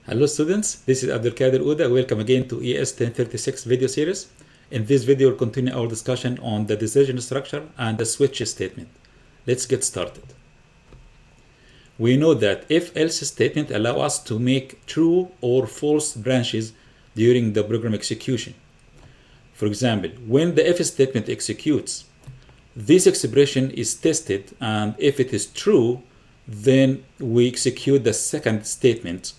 Hello students, this is Abdelkader Ouda. Welcome again to ES 1036 video series. In this video, we'll continue our discussion on the decision structure and the switch statement. Let's get started. We know that if-else statement allow us to make true or false branches during the program execution. For example, when the if statement executes, this expression is tested, and if it is true, then we execute the second statement.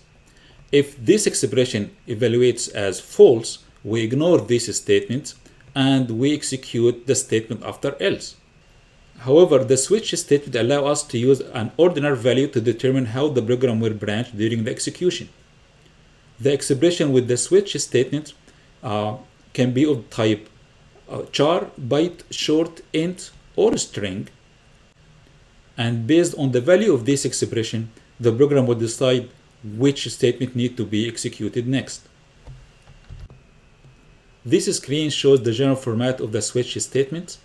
If this expression evaluates as false, we ignore this statement and we execute the statement after else. However, the switch statement allows us to use an ordinal value to determine how the program will branch during the execution. The expression with the switch statement can be of type char, byte, short, int, or string. And based on the value of this expression, the program will decide which statement need to be executed next. This screen shows the general format of the switch statement.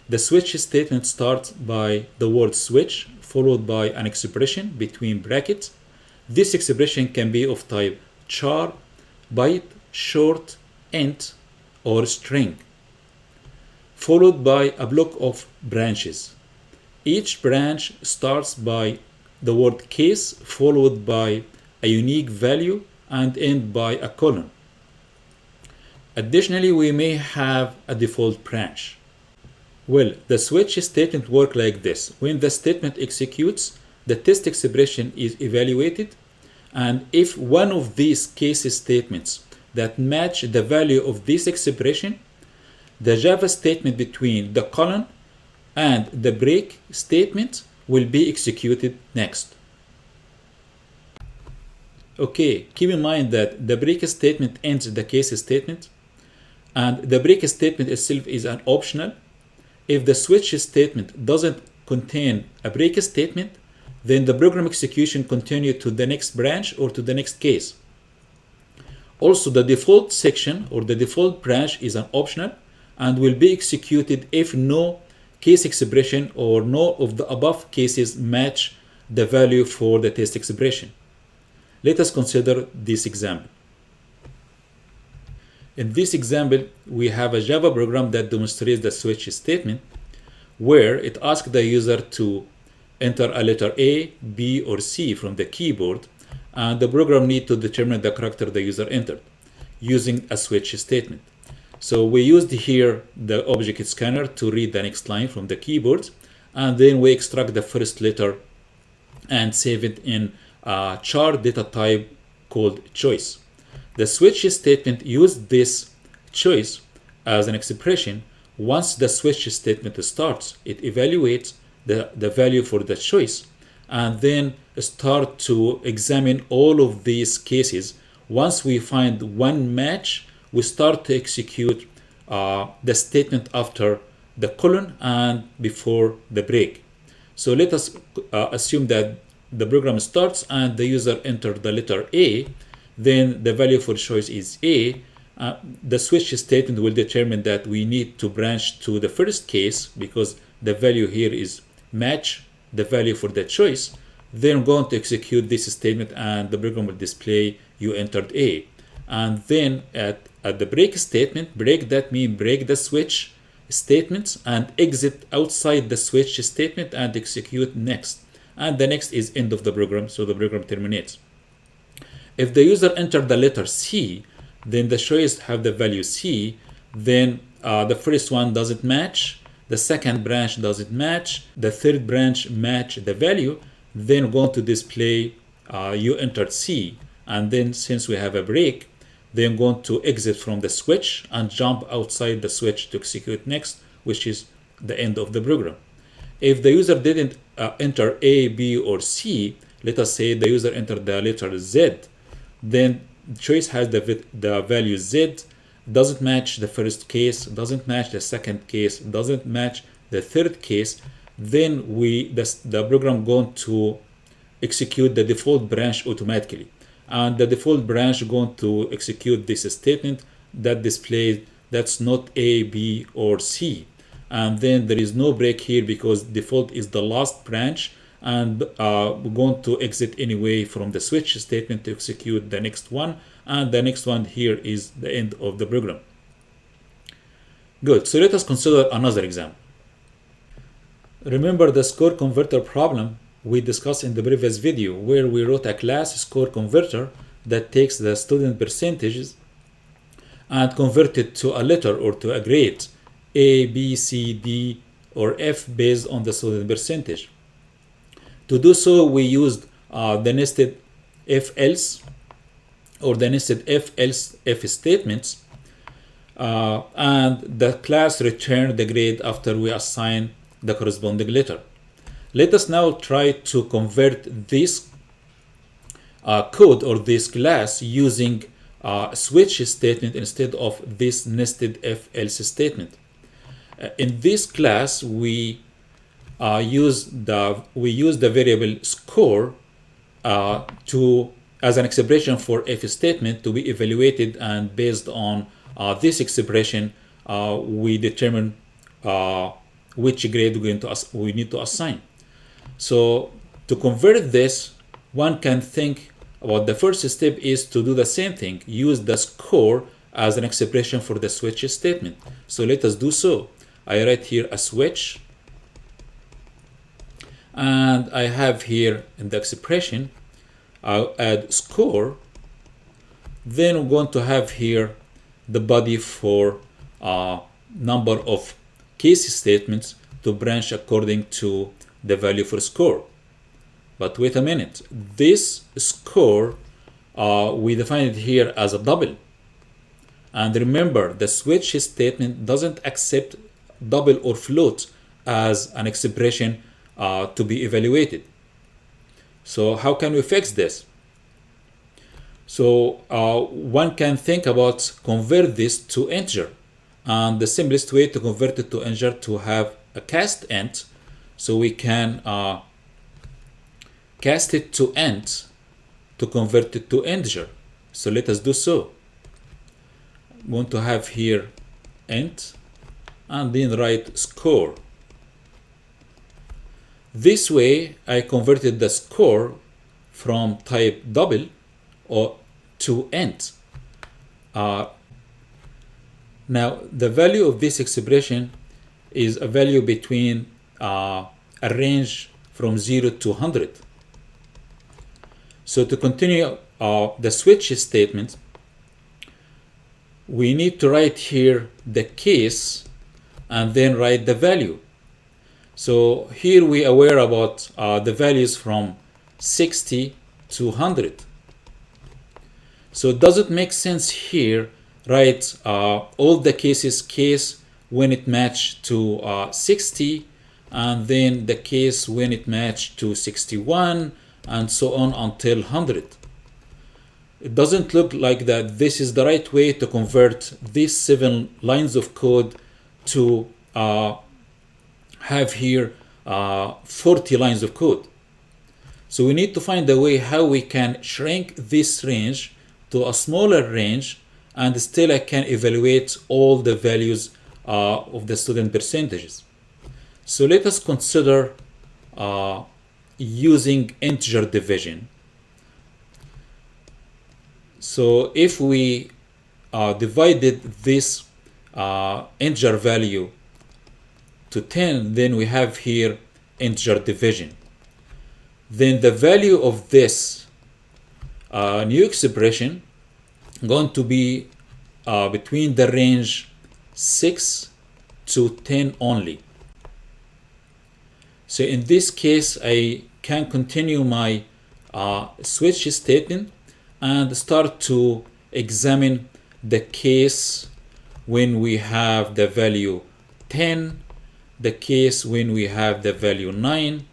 The switch statement starts by the word switch followed by an expression between brackets. This expression can be of type char, byte, short, int, or string, followed by a block of branches. Each branch starts by the word case followed by a unique value and end by a colon. Additionally, we may have a default branch. Well, the switch statement works like this. When the statement executes, the test expression is evaluated, and if one of these case statements that match the value of this expression, the Java statement between the colon and the break statement will be executed next. Okay, keep in mind that the break statement ends the case statement, and the break statement itself is an optional. If the switch statement doesn't contain a break statement, then the program execution continues to the next branch or to the next case. Also, the default section or the default branch is an optional and will be executed if no case expression or no of the above cases match the value for the test expression. Let us consider this example. In this example, we have a Java program that demonstrates the switch statement, where it asks the user to enter a letter A, B, or C from the keyboard, and the program needs to determine the character the user entered using a switch statement. So we used here the object scanner to read the next line from the keyboard, and then we extract the first letter and save it in a char data type called choice. The switch statement used this choice as an expression. Once the switch statement starts, it evaluates the value for the choice and then start to examine all of these cases. Once we find one match, we start to execute the statement after the colon and before the break. So let us assume that the program starts and the user entered the letter A, then the value for choice is A. The switch statement will determine that we need to branch to the first case because the value here is match the value for the choice. Then I'm going to execute this statement and the program will display you entered A. And then at the break statement, break that means break the switch statements and exit outside the switch statement and execute next. And the next is end of the program, so the program terminates. If the user entered the letter C, then the choice have the value C, then the first one doesn't match, the second branch doesn't match, the third branch match the value, then going to display you entered C. And then since we have a break, then going to exit from the switch and jump outside the switch to execute next, which is the end of the program. If the user didn't enter A, B, or C, let us say the user entered the letter Z, then choice has the value Z, doesn't match the first case, doesn't match the second case, doesn't match the third case, then the program going to execute the default branch automatically. And the default branch going to execute this statement that displays that's not A, B, or C. And then there is no break here because default is the last branch and we're going to exit anyway from the switch statement to execute the next one, and the next one here is the end of the program. Good, so let us consider another example. Remember the score converter problem we discussed in the previous video, where we wrote a class score converter that takes the student percentages and convert it to a letter or to a grade, A, B, C, D, or F based on the student percentage. To do so, we used the nested if else or the nested if else if statements, and the class returned the grade after we assign the corresponding letter. Let us now try to convert this code or this class using a switch statement instead of this nested if else statement. In this class, we use the variable score as an expression for if statement to be evaluated, and based on this expression, we determine which grade we need to assign. So to convert this, one can think about the first step is to do the same thing, use the score as an expression for the switch statement. So let us do so. I write here a switch, and I have here in the expression, I'll add score. Then we're going to have here the body for number of case statements to branch according to the value for score. But wait a minute, this score, we define it here as a double. And remember, the switch statement doesn't accept double or float as an expression to be evaluated. So how can we fix this? So one can think about convert this to integer, and the simplest way to convert it to integer to have a cast int. So we can cast it to int to convert it to integer. So let us do so. We want to have here int and then write score. This way I converted the score from type double or to int. Now the value of this expression is a value between a range from 0 to 100. So to continue the switch statement, we need to write here the case and then write the value. So here we are aware about the values from 60 to 100. So does it make sense here write all the cases case when it match to 60, and then the case when it match to 61, and so on until 100? It doesn't look like that this is the right way to convert these 7 lines of code to have here 40 lines of code. So we need to find a way how we can shrink this range to a smaller range, and still I can evaluate all the values of the student percentages. So let us consider using integer division. So if we divided this integer value to 10, then we have here integer division. Then the value of this new expression going to be between the range 6 to 10 only. So in this case, I can continue my switch statement and start to examine the case when we have the value 10, the case when we have the value 9,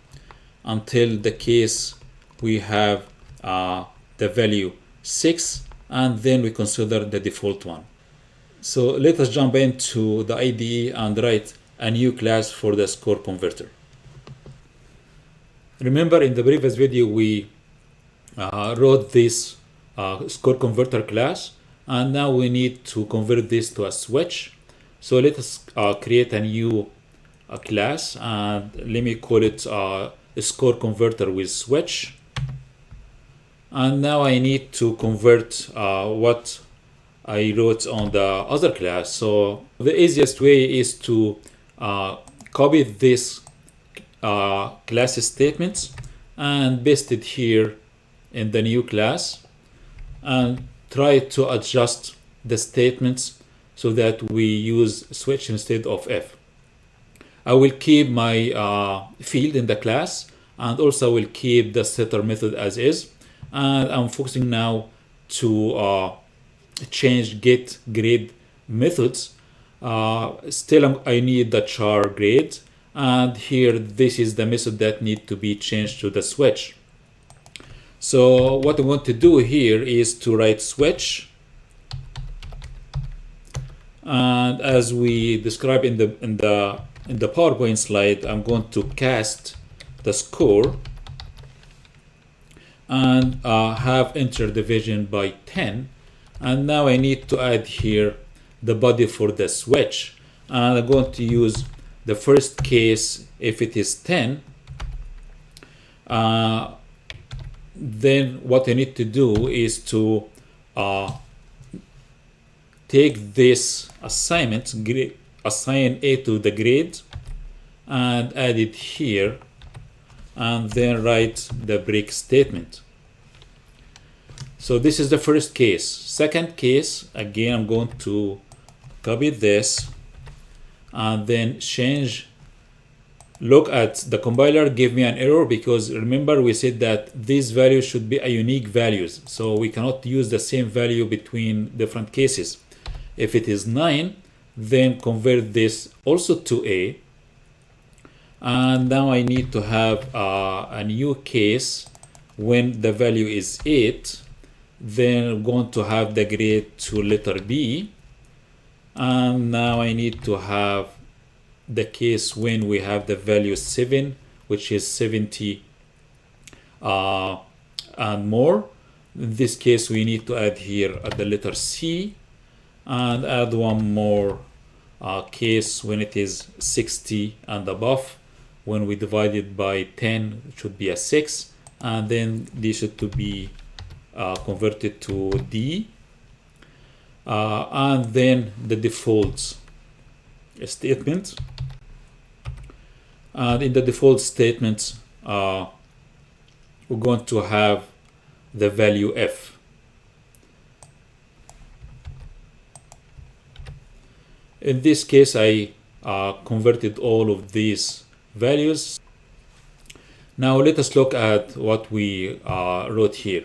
until the case we have the value 6, and then we consider the default one. So let us jump into the IDE and write a new class for the score converter. Remember in the previous video we wrote this score converter class, and now we need to convert this to a switch. So let us create a new class, and let me call it score converter with switch. And now I need to convert what I wrote on the other class. So the easiest way is to copy this class statements and paste it here in the new class, and try to adjust the statements so that we use switch instead of if. I will keep my field in the class, and also will keep the setter method as is. And I'm focusing now to change get grade methods. Still I need the char grade, and here this is the method that need to be changed to the switch. So what I want to do here is to write switch, and as we described in the PowerPoint slide, I'm going to cast the score and have integer division by 10. And now I need to add here the body for the switch, and I'm going to use the first case if it is 10. Then what I need to do is to take this assignment, assign A to the grade, and add it here, and then write the break statement. So this is the first case. Second case, again, I'm going to copy this and then change. Look at the compiler, give me an error, because remember we said that these values should be a unique values, so we cannot use the same value between different cases. If it is 9, then convert this also to A. And now I need to have a new case when the value is 8. Then I'm going to have the grade to letter B. And now I need to have the case when we have the value 7, which is 70 and more. In this case, we need to add here the letter C, and add one more case when it is 60 and above. When we divide it by 10, it should be a 6, and then this should to be converted to D, and then the default statement. And in the default statement, we're going to have the value F. In this case, I converted all of these values. Now let us look at what we wrote here.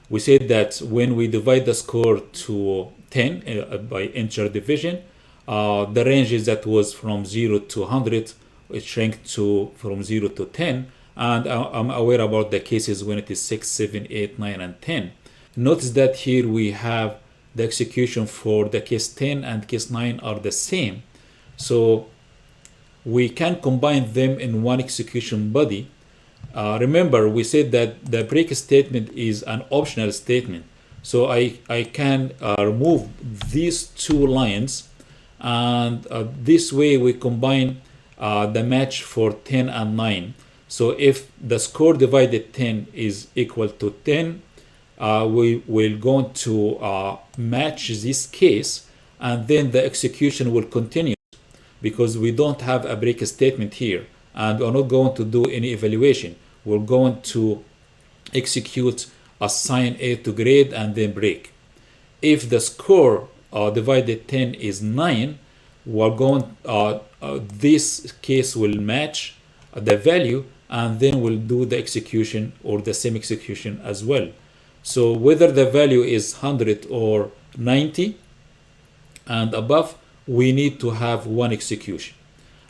We said that when we divide the score to 10 by integer division, the ranges that was from 0 to 100, it shrank to from 0 to 10, and I'm aware about the cases when it is 6, 7, 8, 9, and 10. Notice that here we have the execution for the case 10 and case 9 are the same, so we can combine them in one execution body. Remember, we said that the break statement is an optional statement, so I can remove these two lines, and this way we combine the match for 10 and 9. So if the score divided 10 is equal to 10, we will going to match this case, and then the execution will continue, because we don't have a break statement here, and we're not going to do any evaluation. We're going to execute assign A to grade and then break. If the score divided 10 is 9, we're going this case will match the value, and then we'll do the execution or the same execution as well. So whether the value is 100 or 90 and above, we need to have one execution.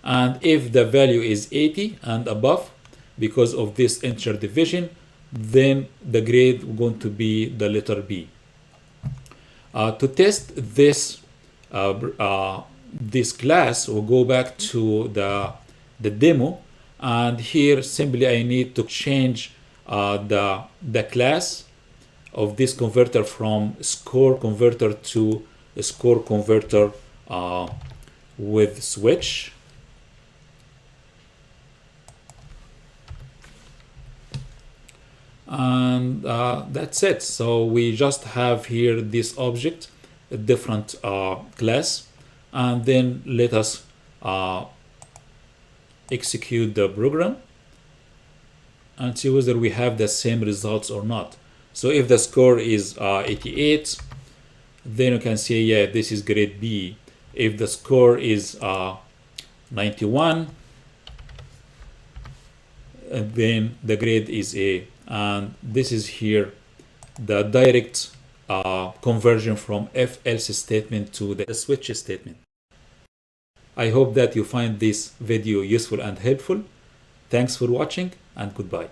And if the value is 80 and above, because of this integer division, then the grade is going to be the letter B. To test this this class, we'll go back to the demo, and here simply I need to change the class of this converter from score converter to a score converter with switch. and that's it. So we just have here this object, a different class, and then let us execute the program and see whether we have the same results or not. So if the score is 88, then you can say, yeah, this is grade B. If the score is 91, then the grade is A. And this is here the direct conversion from if else statement to the switch statement. I hope that you find this video useful and helpful. Thanks for watching, and goodbye.